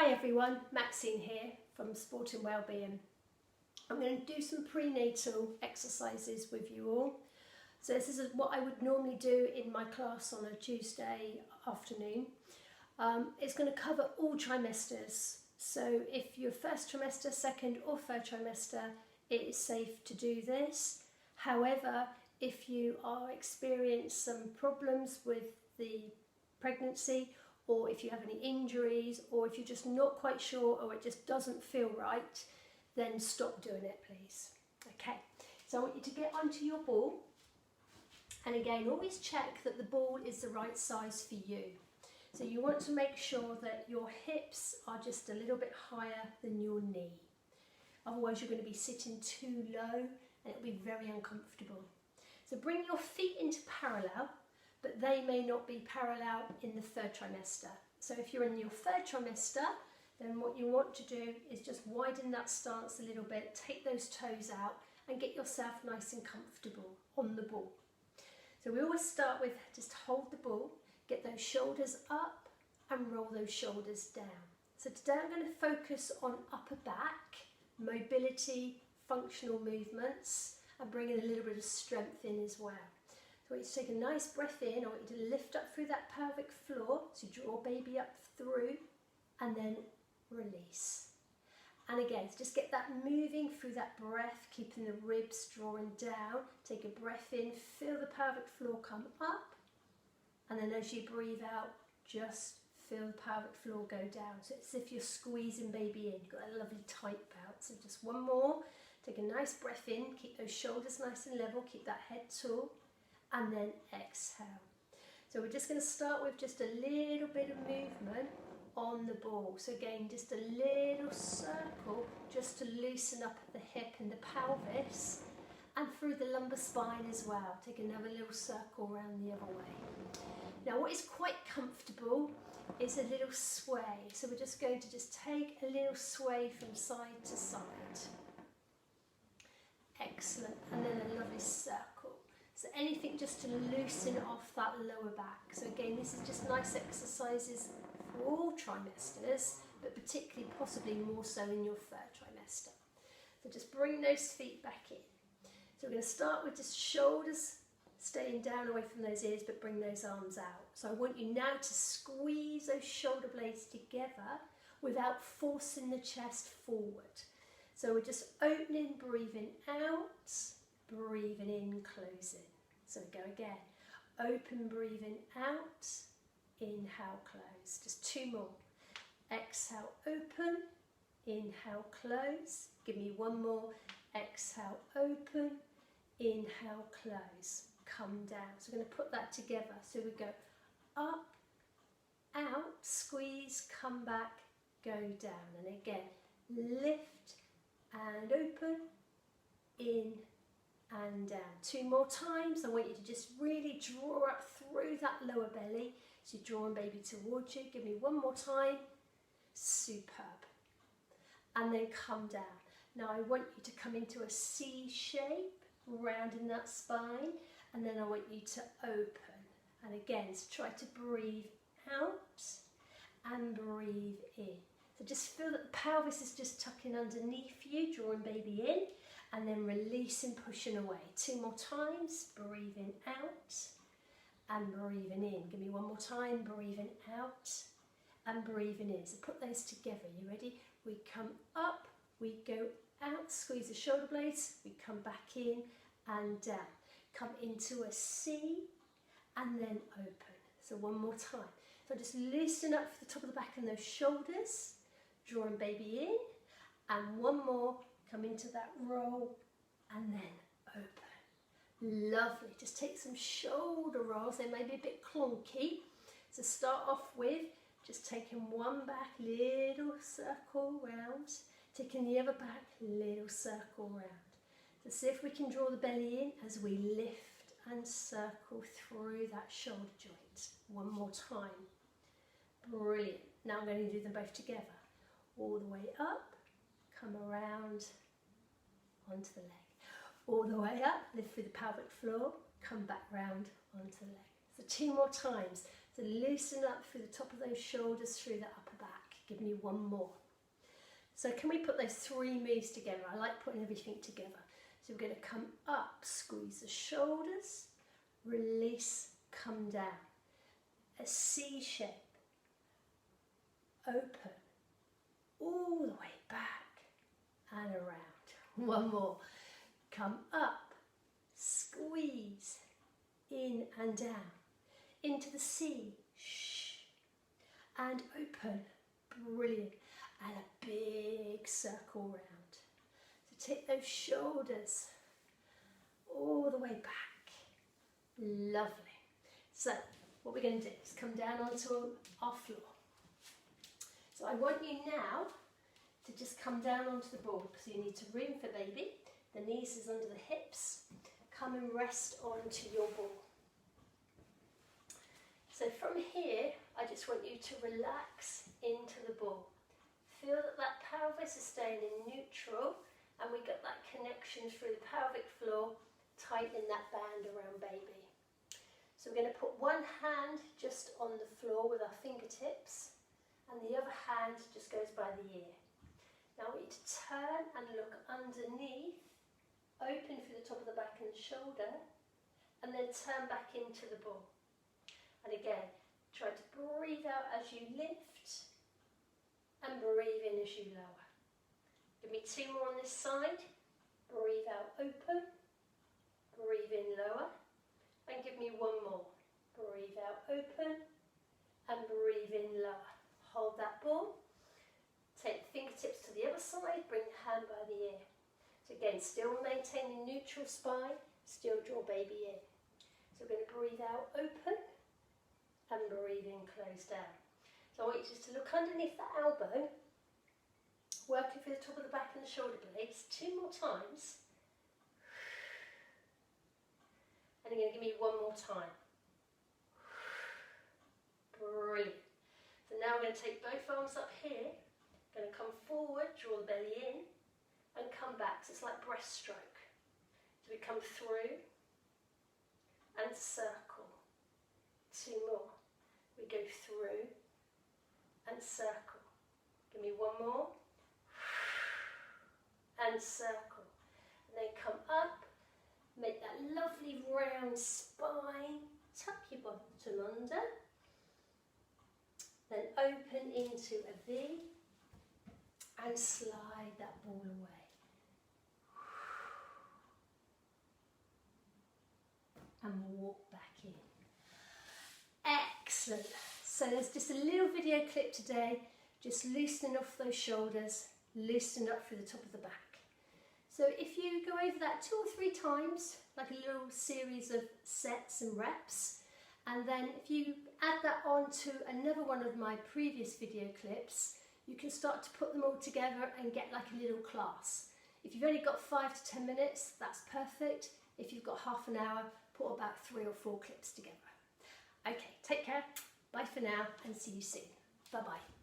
Hi everyone, Maxine here from Sport and Wellbeing. I'm going to do some prenatal exercises with you all. So this is what I would normally do in my class on a Tuesday afternoon. It's going to cover all trimesters. So if you're first trimester, second or third trimester, it is safe to do this. However, if you are experiencing some problems with the pregnancy, or if you have any injuries, or if you're just not quite sure, or it just doesn't feel right, then stop doing it, please. Okay, so I want you to get onto your ball, and again, always check that the ball is the right size for you. So you want to make sure that your hips are just a little bit higher than your knee. Otherwise you're going to be sitting too low and it'll be very uncomfortable. So bring your feet into parallel, but they may not be parallel in the third trimester. So if you're in your third trimester, then what you want to do is just widen that stance a little bit, take those toes out and get yourself nice and comfortable on the ball. So we always start with just hold the ball, get those shoulders up and roll those shoulders down. So today I'm going to focus on upper back, mobility, functional movements, and bringing a little bit of strength in as well. So I want you to take a nice breath in. I want you to lift up through that pelvic floor. So draw baby up through and then release. And again, so just get that moving through that breath, keeping the ribs drawing down. Take a breath in, feel the pelvic floor come up. And then as you breathe out, just feel the pelvic floor go down. So it's as if you're squeezing baby in. You've got a lovely tight belt. So just one more. Take a nice breath in. Keep those shoulders nice and level. Keep that head tall. And then exhale. So we're just going to start with just a little bit of movement on the ball. So again, just a little circle just to loosen up the hip and the pelvis and through the lumbar spine as well. Take another little circle around the other way. Now what is quite comfortable is a little sway. So we're just going to just take a little sway from side to side. Excellent. And then a lovely circle. So anything just to loosen off that lower back. So again, this is just nice exercises for all trimesters, but particularly possibly more so in your third trimester. So just bring those feet back in. So we're going to start with just shoulders staying down away from those ears, but bring those arms out. So I want you now to squeeze those shoulder blades together without forcing the chest forward. So we're just opening, breathing out, breathing in, closing. So go again. Open, breathing out, inhale, close. Just two more. Exhale, open, inhale, close. Give me one more. Exhale, open, inhale, close. Come down. So we're going to put that together. So we go up, out, squeeze, come back, go down. And again, lift and open, in and down. Two more times. I want you to just really draw up through that lower belly. So you're drawing baby towards you. Give me one more time. Superb. And then come down. Now I want you to come into a C shape, rounding that spine. And then I want you to open. And again, so try to breathe out and breathe in. So just feel that the pelvis is just tucking underneath you, drawing baby in, and then releasing, pushing away. Two more times, breathing out and breathing in. Give me one more time, breathing out and breathing in. So put those together, you ready? We come up, we go out, squeeze the shoulder blades, we come back in and down. Come into a C and then open. So one more time. So just loosen up for the top of the back and those shoulders, drawing baby in, and one more, come into that roll and then open. Lovely. Just take some shoulder rolls. They may be a bit clunky. So start off with just taking one back, little circle round, taking the other back, little circle round. So see if we can draw the belly in as we lift and circle through that shoulder joint. One more time. Brilliant. Now I'm going to do them both together. All the way up, come around onto the leg. All the way up, lift through the pelvic floor, come back round onto the leg. So two more times. So loosen up through the top of those shoulders, through the upper back. Give me one more. So can we put those 3 moves together? I like putting everything together. So we're going to come up, squeeze the shoulders, release, come down. A C shape, open, all the way back and around. One more. Come up, squeeze, in and down, into the C, shh, and open. Brilliant. And a big circle round. So take those shoulders all the way back. Lovely. So what we're going to do is come down onto our floor. So I want you now to just come down onto the ball. So you need to room for baby. The knees is under the hips. Come and rest onto your ball. So from here, I just want you to relax into the ball. Feel that that pelvis is staying in neutral, and we got that connection through the pelvic floor, tightening that band around baby. So we're going to put one hand just on the floor with our fingertips, and the other hand just goes by the ear. Now I want you to turn and look underneath, open through the top of the back and the shoulder, and then turn back into the ball. And again, try to breathe out as you lift, and breathe in as you lower. Give me 2 more on this side. Breathe out, open. Breathe in, lower. And give me 1 more. Breathe out, open. And breathe in, lower. Hold that ball. Take the fingertips to the other side. Bring the hand by the ear. So again, still maintaining neutral spine. Still draw baby in. So we're going to breathe out, open. And breathe in, close down. So I want you just to look underneath that elbow, working through the top of the back and the shoulder blades, 2 more times. And you're going to give me 1 more time. Brilliant. So now we're going to take both arms up here, going to come forward, draw the belly in, and come back. So it's like breaststroke. So we come through and circle. 2 more. We go through and circle. Give me 1 more. And circle. And then come up. Make that lovely round spine. Tuck your bottom under. Then open into a V. And slide that ball away. And walk back in. Excellent. So there's just a little video clip today, just loosening off those shoulders, loosening up through the top of the back. So if you go over that 2 or 3 times, like a little series of sets and reps, and then if you add that on to another one of my previous video clips, you can start to put them all together and get like a little class. If you've only got 5 to 10 minutes, that's perfect. If you've got half an hour, put about 3 or 4 clips together. Okay, take care. Bye for now and see you soon. Bye-bye.